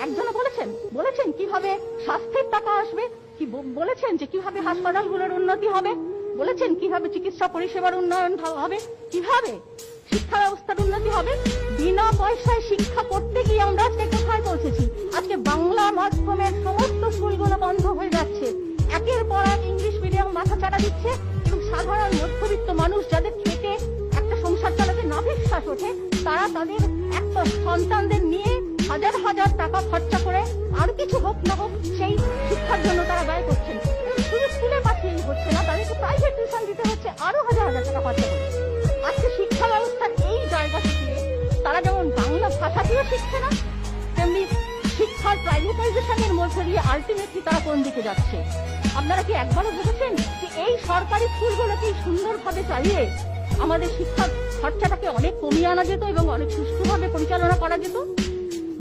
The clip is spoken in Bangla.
একজনও বলেছেন কিভাবে স্বাস্থ্যের টাকা আসবে, কি বলেছেন যে কিভাবে হাসপাতালগুলোর উন্নতি হবে, বলেছেন কিভাবে চিকিৎসা পরিষেবার উন্নয়ন হবে, কিভাবে শিক্ষা ব্যবস্থার উন্নতি হবে? বিনা পয়সায় শিক্ষা করতে গিয়ে আমরা আজকে কোথায় পৌঁছেছি? আজকে বাংলা মাধ্যমের সমস্ত স্কুলগুলো বন্ধ হয়ে যাচ্ছে, একের পর এক ইংলিশ মিডিয়াম মাথা চাড়া দিচ্ছে এবং সাধারণ মধ্যবিত্ত মানুষ যাদের খেটে একটা সংসার চালাতে নাভিশ্বাস ওঠে, তারা তাদের একটা সন্তানদের নিয়ে হাজার হাজার টাকা খরচা করে আর কিছু হোক না হোক সেই শিক্ষার জন্য তারা ব্যয় করছেন। শুধু স্কুলে পাঠিয়ে হচ্ছে না, তাদেরকে প্রাইভেট টিউশন দিতে হচ্ছে আরো হাজার হাজার টাকা খরচা করে। আজকে শিক্ষা ব্যবস্থার এই জায়গা থেকে তারা যেমন বাংলা ভাষাটিও শিখছে না, তেমনি শিক্ষার প্রাইভেটাইজেশনের মধ্যে দিয়ে আলটিমেটলি তারা কোন দিকে যাচ্ছে? আপনারা কি একবারও ভেবেছেন যে এই সরকারি স্কুলগুলোকে সুন্দরভাবে চালিয়ে আমাদের শিক্ষার খরচাটাকে অনেক কমিয়ে আনা যেত এবং অনেক সুষ্ঠুভাবে পরিচালনা করা যেত?